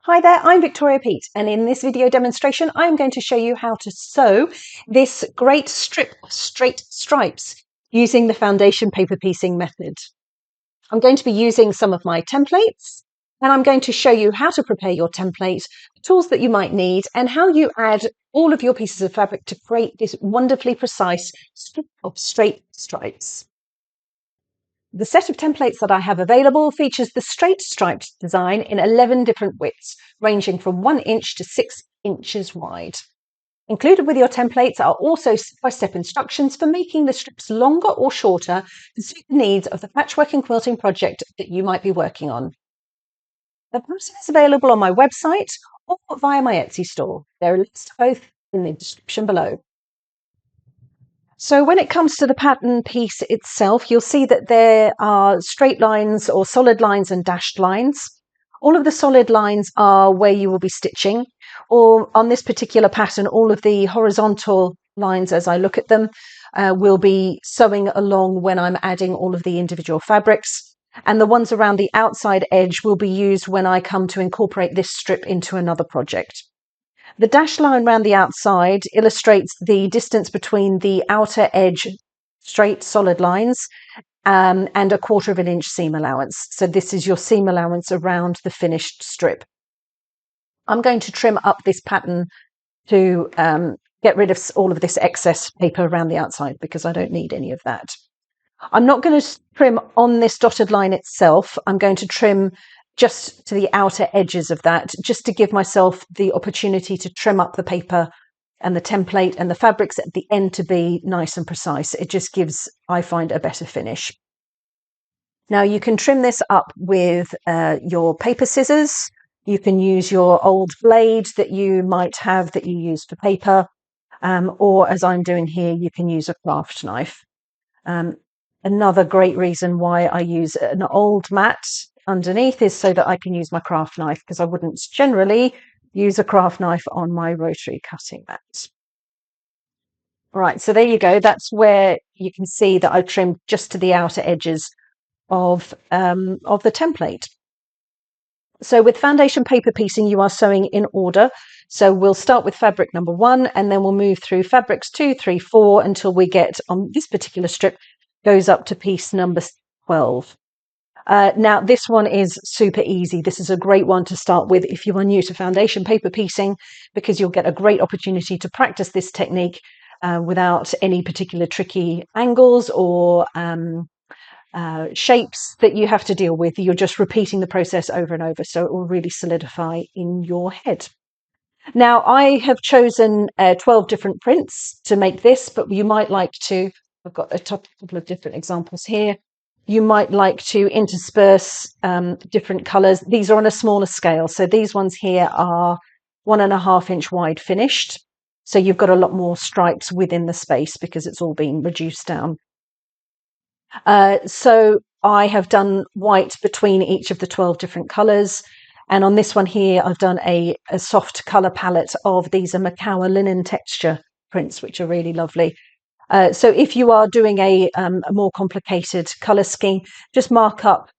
Hi there, I'm Victoria Peat, and in this video demonstration I'm going to show you how to sew this great strip of straight stripes using the foundation paper piecing method. I'm going to be using some of my templates, and I'm going to show you how to prepare your template, the tools that you might need, and how you add all of your pieces of fabric to create this wonderfully precise strip of straight stripes. The set of templates that I have available features the straight striped design in 11 different widths, ranging from 1 inch to 6 inches wide. Included with your templates are also step-by-step instructions for making the strips longer or shorter to suit the needs of the patchwork and quilting project that you might be working on. The pattern is available on my website or via my Etsy store. There are links to both in the description below. So when it comes to the pattern piece itself, you'll see that there are straight lines or solid lines and dashed lines. All of the solid lines are where you will be stitching, or on this particular pattern, all of the horizontal lines, as I look at them, will be sewing along when I'm adding all of the individual fabrics. And the ones around the outside edge will be used when I come to incorporate this strip into another project. The dashed line around the outside illustrates the distance between the outer edge straight solid lines and 1/4 of an inch seam allowance. So this is your seam allowance around the finished strip. I'm going to trim up this pattern to get rid of all of this excess paper around the outside because I don't need any of that. I'm not going to trim on this dotted line itself. I'm going to trim just to the outer edges of that, just to give myself the opportunity to trim up the paper and the template and the fabrics at the end to be nice and precise. It just gives, I find, a better finish. Now you can trim this up with your paper scissors. You can use your old blade that you might have that you use for paper, or as I'm doing here, you can use a craft knife. Another great reason why I use an old mat underneath is so that I can use my craft knife, because I wouldn't generally use a craft knife on my rotary cutting mat. Right, so there you go. That's where you can see that I've trimmed just to the outer edges of the template. So with foundation paper piecing, you are sewing in order. So we'll start with fabric number 1, and then we'll move through fabrics 2, 3, 4 until we get on this particular strip goes up to piece number 12. Now this one is super easy. This is a great one to start with if you are new to foundation paper piecing, because you'll get a great opportunity to practice this technique without any particular tricky angles or shapes that you have to deal with. You're just repeating the process over and over, so it will really solidify in your head. Now I have chosen 12 different prints to make this, but you might like to, I've got a couple of different examples here. You might like to intersperse different colours. These are on a smaller scale. So these ones here are 1.5 inch wide finished. So you've got a lot more stripes within the space because it's all been reduced down. So I have done white between each of the 12 different colours. And on this one here, I've done a soft colour palette of these are Macawa linen texture prints, which are really lovely. So if you are doing a more complicated colour scheme, just mark up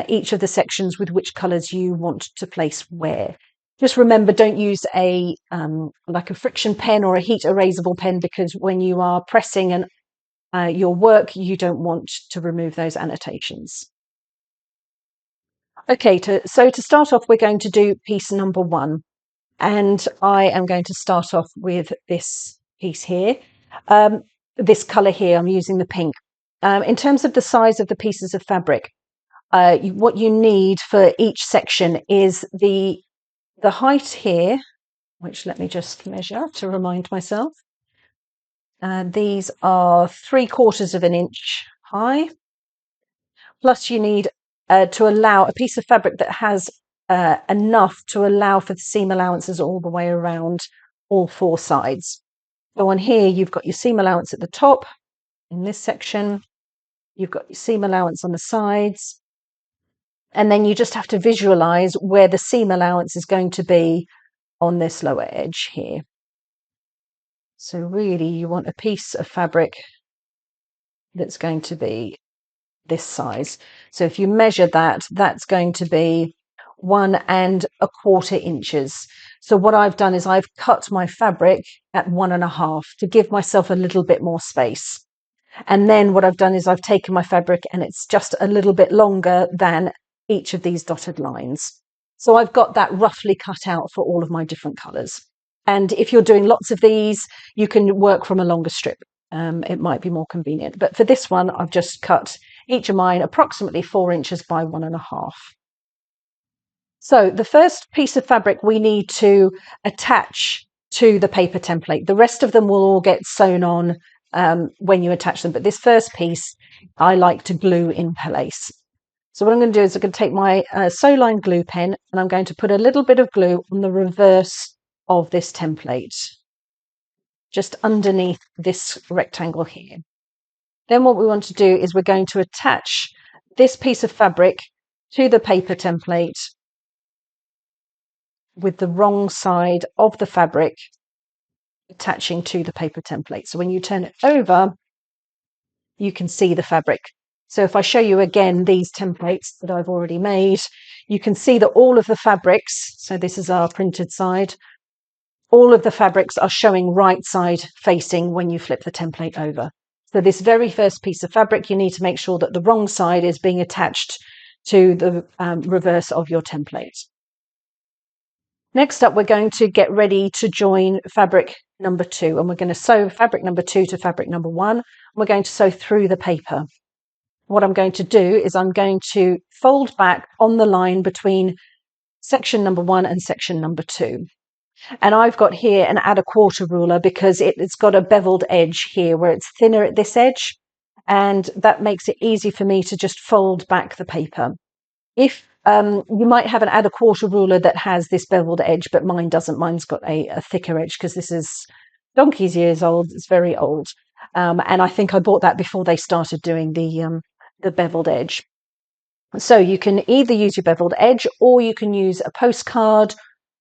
each of the sections with which colours you want to place where. Just remember, don't use a like a friction pen or a heat erasable pen, because when you are pressing and your work, you don't want to remove those annotations. Okay, so to start off, we're going to do piece number 1, and I am going to start off with this piece here. This colour here, I'm using the pink. In terms of the size of the pieces of fabric, what you need for each section is the height here, which let me just measure to remind myself. These are 3/4 of an inch high. Plus you need to allow a piece of fabric that has enough to allow for the seam allowances all the way around all 4 sides. So on here, you've got your seam allowance at the top in this section. You've got your seam allowance on the sides. And then you just have to visualize where the seam allowance is going to be on this lower edge here. So really, you want a piece of fabric that's going to be this size. So if you measure that, that's going to be 1¼ inches. So what I've done is I've cut my fabric at 1½ to give myself a little bit more space. And then what I've done is I've taken my fabric and it's just a little bit longer than each of these dotted lines. So I've got that roughly cut out for all of my different colours. And if you're doing lots of these, you can work from a longer strip. It might be more convenient. But for this one, I've just cut each of mine approximately 4 inches by 1½. So the first piece of fabric we need to attach to the paper template. The rest of them will all get sewn on when you attach them. But this first piece, I like to glue in place. So what I'm going to do is I'm going to take my sew line glue pen and I'm going to put a little bit of glue on the reverse of this template, just underneath this rectangle here. Then what we want to do is we're going to attach this piece of fabric to the paper template with the wrong side of the fabric attaching to the paper template. So when you turn it over, you can see the fabric. So if I show you again these templates that I've already made, you can see that all of the fabrics, so this is our printed side, all of the fabrics are showing right side facing when you flip the template over. So this very first piece of fabric, you need to make sure that the wrong side is being attached to the reverse of your template. Next up, we're going to get ready to join fabric number 2, and we're going to sew fabric number 2 to fabric number 1. We're going to sew through the paper. What I'm going to do is I'm going to fold back on the line between section number 1 and section number 2. And I've got here an add a quarter ruler because it's got a beveled edge here where it's thinner at this edge, and that makes it easy for me to just fold back the paper. If you might have an add a quarter ruler that has this beveled edge, but mine doesn't. Mine's got a thicker edge because this is donkey's years old. It's very old. And I think I bought that before they started doing the beveled edge. So you can either use your beveled edge or you can use a postcard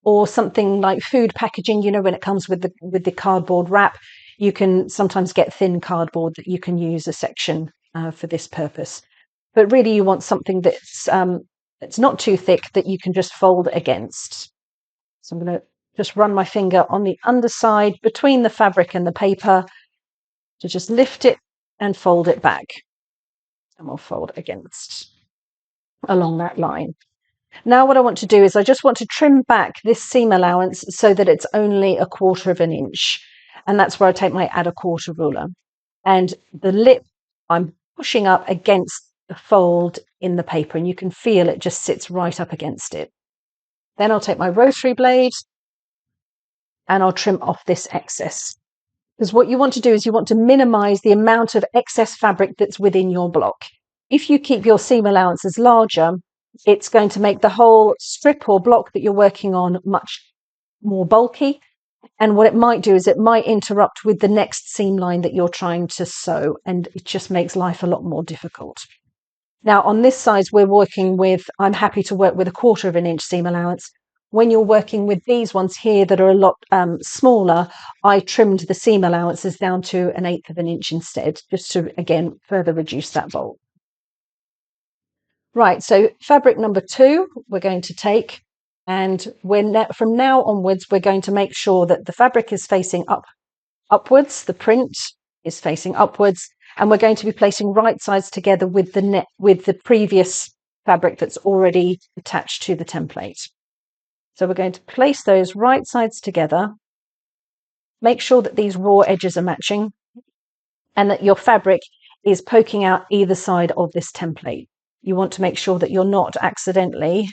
or something like food packaging. You know, when it comes with the cardboard wrap, you can sometimes get thin cardboard that you can use a section for this purpose. But really you want something that's it's not too thick that you can just fold against. So I'm going to just run my finger on the underside between the fabric and the paper to just lift it and fold it back. And we'll fold against along that line. Now what I want to do is I just want to trim back this seam allowance so that it's only 1/4 inch. And that's where I take my add a quarter ruler. And the lip I'm pushing up against the fold in the paper, and you can feel it just sits right up against it. Then I'll take my rotary blade and I'll trim off this excess. Because what you want to do is you want to minimize the amount of excess fabric that's within your block. If you keep your seam allowances larger, it's going to make the whole strip or block that you're working on much more bulky. And what it might do is it might interrupt with the next seam line that you're trying to sew, and it just makes life a lot more difficult. Now on this size we're working with, I'm happy to work with 1/4 inch seam allowance. When you're working with these ones here that are a lot smaller, I trimmed the seam allowances down to 1/8 inch instead, just to again further reduce that bulk. Right, so fabric number 2 we're going to take, and from now onwards we're going to make sure that the fabric is facing upwards, the print is facing upwards, and we're going to be placing right sides together with the previous fabric that's already attached to the template. So we're going to place those right sides together, make sure that these raw edges are matching and that your fabric is poking out either side of this template. You want to make sure that you're not accidentally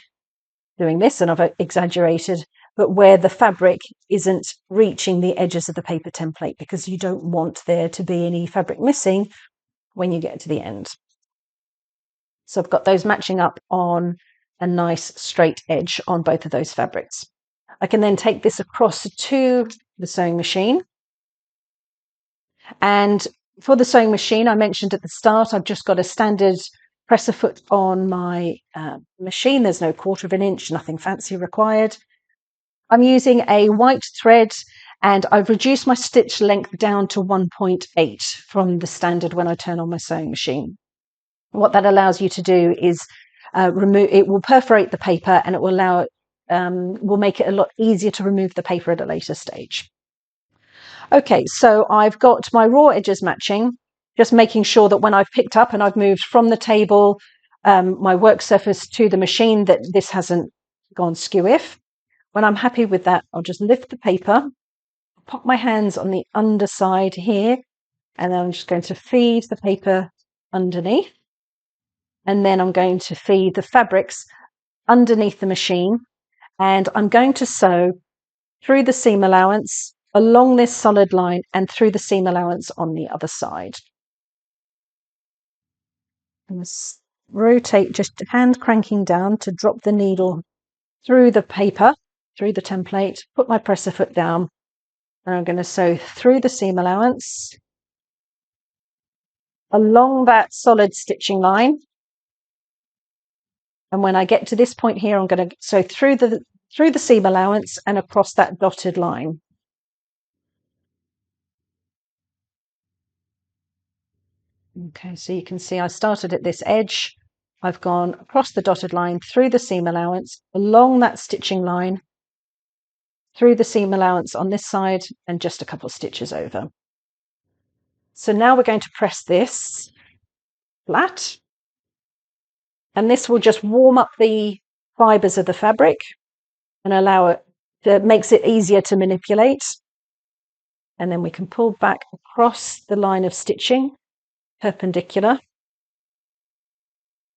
doing this, and I've exaggerated, but where the fabric isn't reaching the edges of the paper template, because you don't want there to be any fabric missing when you get to the end. So I've got those matching up on a nice straight edge on both of those fabrics. I can then take this across to the sewing machine. And for the sewing machine, I mentioned at the start, I've just got a standard presser foot on my machine. There's no 1/4 inch, nothing fancy required. I'm using a white thread, and I've reduced my stitch length down to 1.8 from the standard when I turn on my sewing machine. What that allows you to do is it will perforate the paper, and it will allow it, will make it a lot easier to remove the paper at a later stage. Okay, so I've got my raw edges matching, just making sure that when I've picked up and I've moved from the table, my work surface to the machine, that this hasn't gone skew-if. When I'm happy with that, I'll just lift the paper, pop my hands on the underside here, and then I'm just going to feed the paper underneath. And then I'm going to feed the fabrics underneath the machine, and I'm going to sew through the seam allowance, along this solid line, and through the seam allowance on the other side. And rotate, just hand cranking down to drop the needle through the paper, through the template, put my presser foot down, and I'm going to sew through the seam allowance, along that solid stitching line. And when I get to this point here, I'm going to sew through the seam allowance and across that dotted line. Okay, so you can see I started at this edge. I've gone across the dotted line, through the seam allowance, along that stitching line, through the seam allowance on this side, and just a couple of stitches over. So now we're going to press this flat, and this will just warm up the fibers of the fabric and allow it makes it easier to manipulate. And then we can pull back across the line of stitching, perpendicular.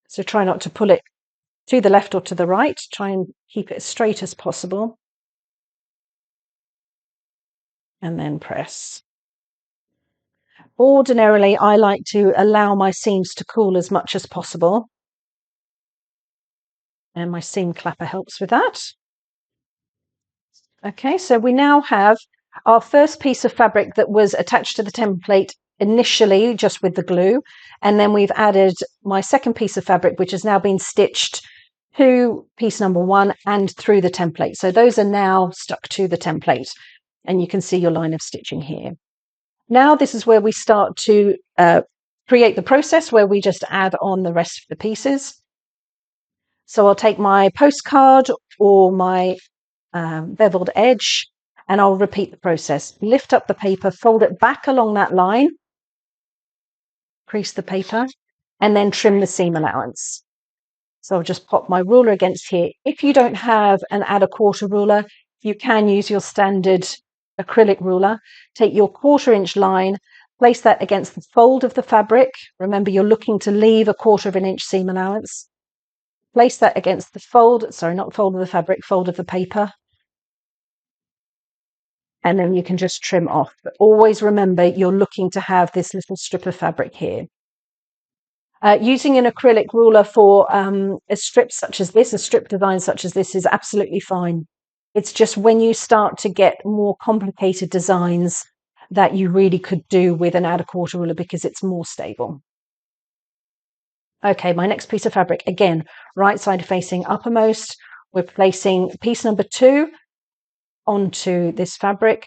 So try not to pull it to the left or to the right. Try and keep it as straight as possible. And then press. Ordinarily, I like to allow my seams to cool as much as possible. And my seam clapper helps with that. Okay, so we now have our first piece of fabric that was attached to the template initially just with the glue, and then we've added my second piece of fabric, which has now been stitched to piece number 1 and through the template. So those are now stuck to the template, and you can see your line of stitching here. Now this is where we start to create the process where we just add on the rest of the pieces. So I'll take my postcard or my beveled edge, and I'll repeat the process. Lift up the paper, fold it back along that line, crease the paper, and then trim the seam allowance. So I'll just pop my ruler against here. If you don't have an add a quarter ruler, you can use your standard acrylic ruler. Take your 1/4 inch line, place that against the fold of the fabric. Remember, you're looking to leave a 1/4 inch seam allowance. Place that against the fold, sorry, not fold of the fabric, fold of the paper. And then you can just trim off. But always remember, you're looking to have this little strip of fabric here. Using an acrylic ruler for a strip such as this, a strip design such as this, is absolutely fine. It's just when you start to get more complicated designs that you really could do with an add a quarter ruler, because it's more stable. Okay, my next piece of fabric, again, right side facing uppermost. We're placing piece number 2 onto this fabric.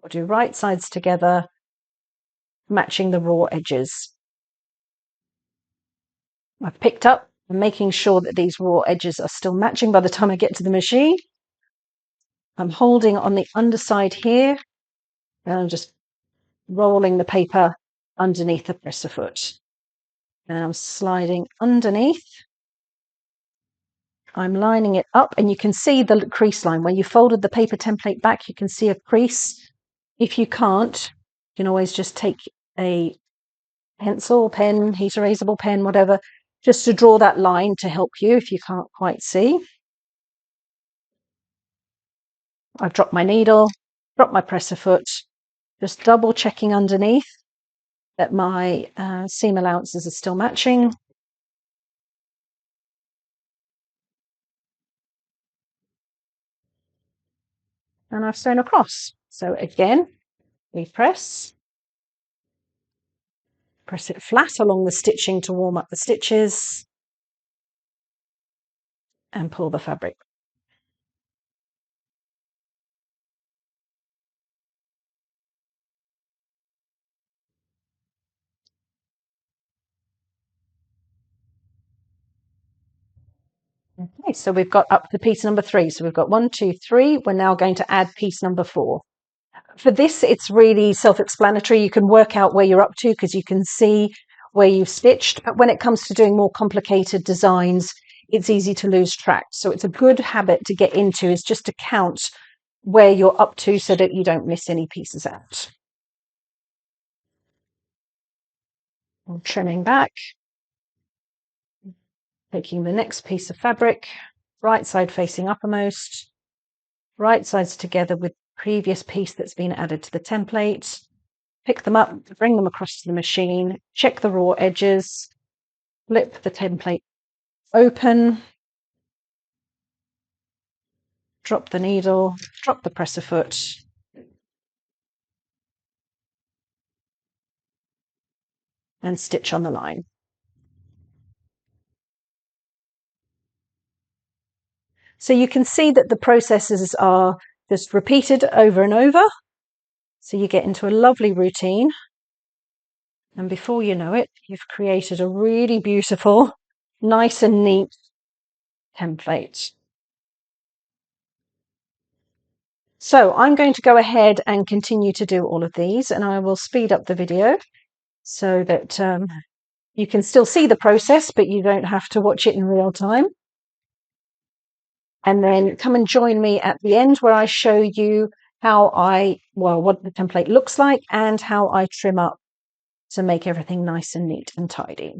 We'll do right sides together, matching the raw edges. I've picked up and making sure that these raw edges are still matching by the time I get to the machine. I'm holding on the underside here, and I'm just rolling the paper underneath the presser foot. And I'm sliding underneath. I'm lining it up, and you can see the crease line. When you folded the paper template back, you can see a crease. If you can't, you can always just take a pencil, pen, heat erasable pen, whatever, just to draw that line to help you if you can't quite see. I've dropped my needle, dropped my presser foot, just double checking underneath that my seam allowances are still matching. And I've sewn across. So again, we press it flat along the stitching to warm up the stitches, and pull the fabric. Okay, so we've got up to piece number 3. So we've got 1, 2, 3. We're now going to add piece number 4. For this, it's really self-explanatory. You can work out where you're up to because you can see where you've stitched. But when it comes to doing more complicated designs, it's easy to lose track. So it's a good habit to get into, is just to count where you're up to so that you don't miss any pieces out. I'm trimming back, taking the next piece of fabric, right side facing uppermost, right sides together with the previous piece that's been added to the template. Pick them up, bring them across to the machine, check the raw edges, flip the template open, drop the needle, drop the presser foot, and stitch on the line. So you can see that the processes are just repeated over and over. So you get into a lovely routine. And before you know it, you've created a really beautiful, nice and neat template. So I'm going to go ahead and continue to do all of these, and I will speed up the video so that you can still see the process, but you don't have to watch it in real time. And then come and join me at the end where I show you what the template looks like and how I trim up to make everything nice and neat and tidy.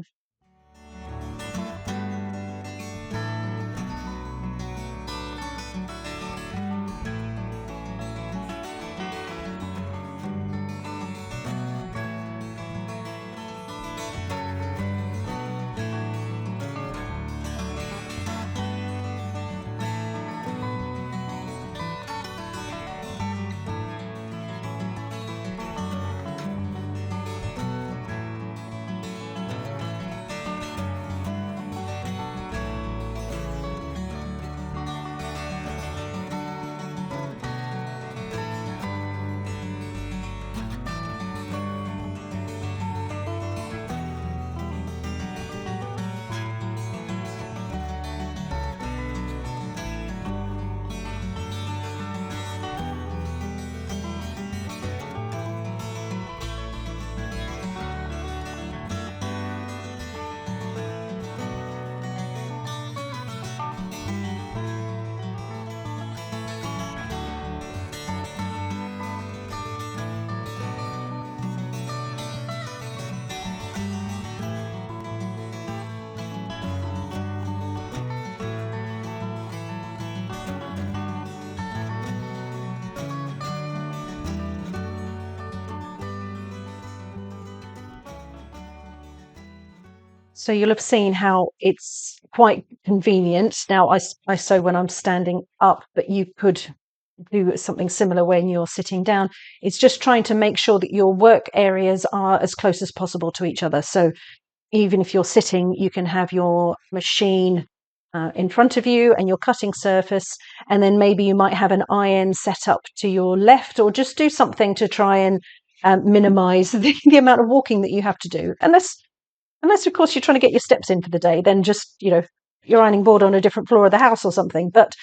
So you'll have seen how it's quite convenient. Now I sew when I'm standing up, but you could do something similar when you're sitting down. It's just trying to make sure that your work areas are as close as possible to each other. So even if you're sitting, you can have your machine in front of you and your cutting surface, and then maybe you might have an iron set up to your left, or just do something to try and minimize the amount of walking that you have to do. Unless, of course, you're trying to get your steps in for the day, then just, your ironing board on a different floor of the house or something. But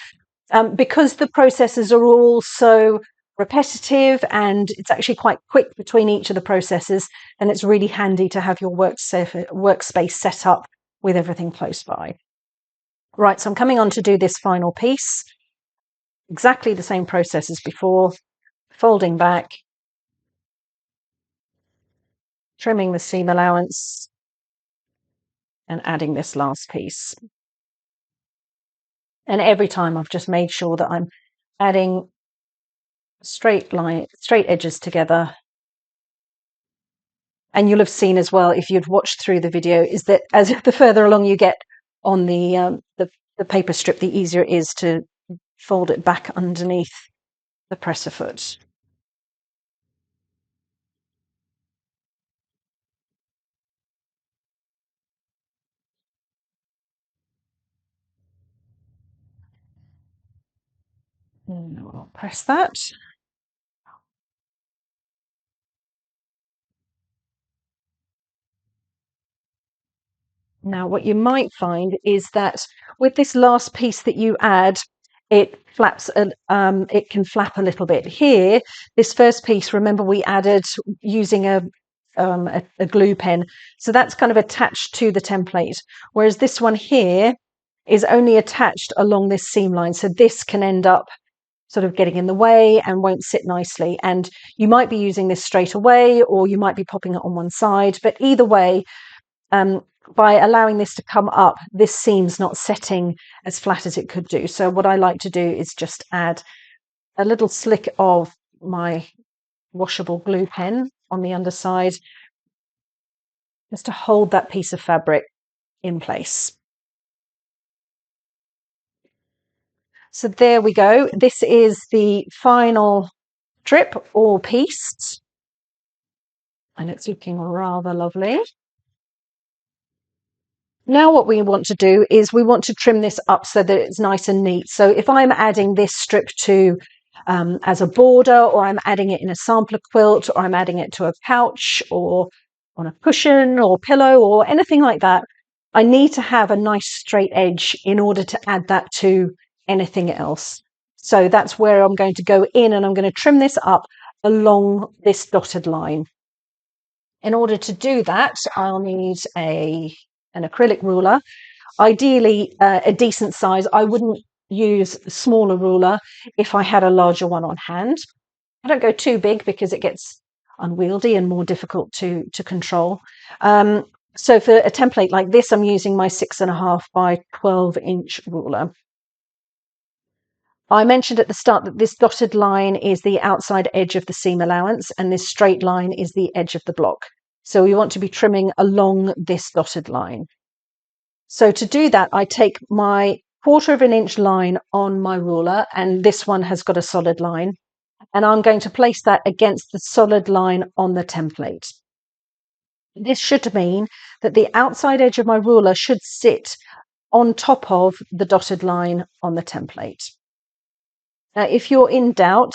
because the processes are all so repetitive and it's actually quite quick between each of the processes, then it's really handy to have your workspace set up with everything close by. Right, so I'm coming on to do this final piece. Exactly the same process as before, folding back, trimming the seam allowance, and adding this last piece. And every time I've just made sure that I'm adding straight edges together. And you'll have seen as well, if you'd watched through the video, is that as the further along you get on the paper strip, the easier it is to fold it back underneath the presser foot. And I'll press that. Now, what you might find is that with this last piece that you add, it flaps, it can flap a little bit. Here, this first piece, remember we added using a glue pen, so that's kind of attached to the template, whereas this one here is only attached along this seam line, so this can end up sort of getting in the way and won't sit nicely. And you might be using this straight away, or you might be popping it on one side, but either way, by allowing this to come up, this seam's not setting as flat as it could do. So what I like to do is just add a little slick of my washable glue pen on the underside, just to hold that piece of fabric in place. So there we go. This is the final strip or piece, and it's looking rather lovely. Now what we want to do is we want to trim this up so that it's nice and neat. So if I'm adding this strip to as a border, or I'm adding it in a sampler quilt, or I'm adding it to a couch or on a cushion or pillow or anything like that, I need to have a nice straight edge in order to add that to anything else. So that's where I'm going to go in, and I'm going to trim this up along this dotted line. In order to do that, I'll need an acrylic ruler, ideally a decent size. I wouldn't use a smaller ruler if I had a larger one on hand. I don't go too big because it gets unwieldy and more difficult to control. So for a template like this, I'm using my 6.5 by 12-inch ruler. I mentioned at the start that this dotted line is the outside edge of the seam allowance, and this straight line is the edge of the block. So we want to be trimming along this dotted line. So to do that, I take my 1/4 inch line on my ruler, and this one has got a solid line, and I'm going to place that against the solid line on the template. This should mean that the outside edge of my ruler should sit on top of the dotted line on the template. Now, if you're in doubt,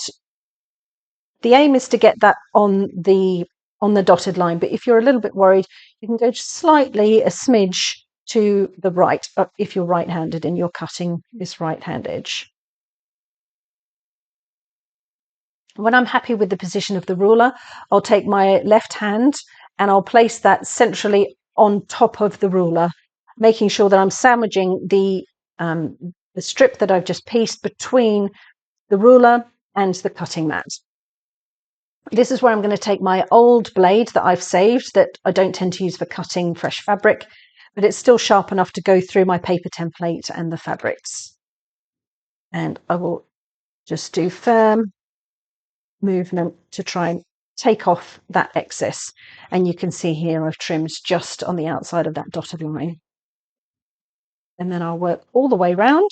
the aim is to get that on the dotted line, but if you're a little bit worried, you can go slightly a smidge to the right if you're right-handed and you're cutting this right-hand edge. When I'm happy with the position of the ruler, I'll take my left hand and I'll place that centrally on top of the ruler, making sure that I'm sandwiching the strip that I've just pieced between the ruler and the cutting mat. This is where I'm going to take my old blade that I've saved, that I don't tend to use for cutting fresh fabric, but it's still sharp enough to go through my paper template and the fabrics. And I will just do firm movement to try and take off that excess. And you can see here I've trimmed just on the outside of that dotted line. And then I'll work all the way round.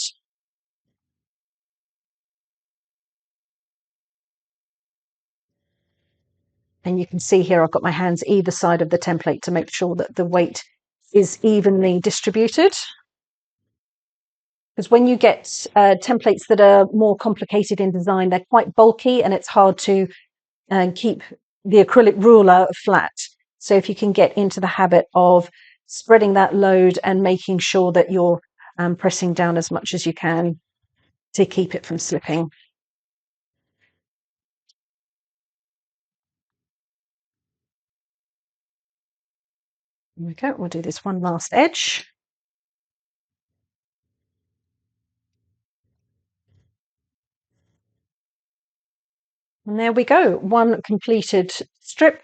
And you can see here I've got my hands either side of the template to make sure that the weight is evenly distributed. Because when you get templates that are more complicated in design, they're quite bulky and it's hard to keep the acrylic ruler flat. So if you can get into the habit of spreading that load and making sure that you're pressing down as much as you can to keep it from slipping. There we go. We'll do this one last edge. And there we go, one completed strip.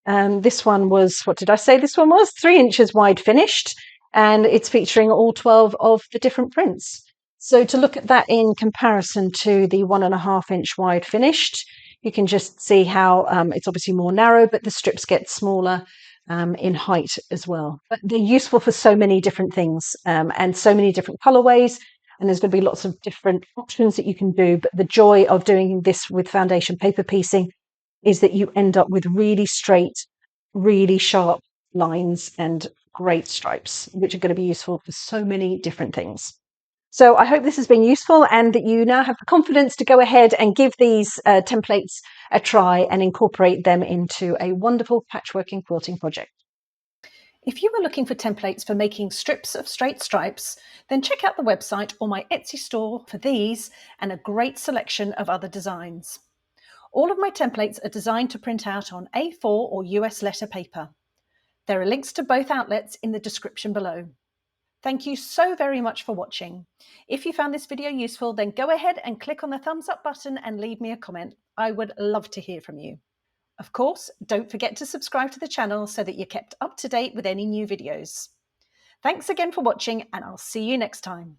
This one was, what did I say this one was? 3 inches wide finished, and it's featuring all 12 of the different prints. So to look at that in comparison to the 1.5 inch wide finished, you can just see how it's obviously more narrow, but the strips get smaller in height as well. But they're useful for so many different things and so many different colorways. And there's going to be lots of different options that you can do. But the joy of doing this with foundation paper piecing is that you end up with really straight, really sharp lines and great stripes, which are going to be useful for so many different things. So I hope this has been useful and that you now have the confidence to go ahead and give these templates a try and incorporate them into a wonderful patchwork and quilting project. If you are looking for templates for making strips of straight stripes, then check out the website or my Etsy store for these and a great selection of other designs. All of my templates are designed to print out on A4 or US letter paper. There are links to both outlets in the description below. Thank you so very much for watching. If you found this video useful, then go ahead and click on the thumbs up button and leave me a comment. I would love to hear from you. Of course, don't forget to subscribe to the channel so that you're kept up to date with any new videos. Thanks again for watching, and I'll see you next time.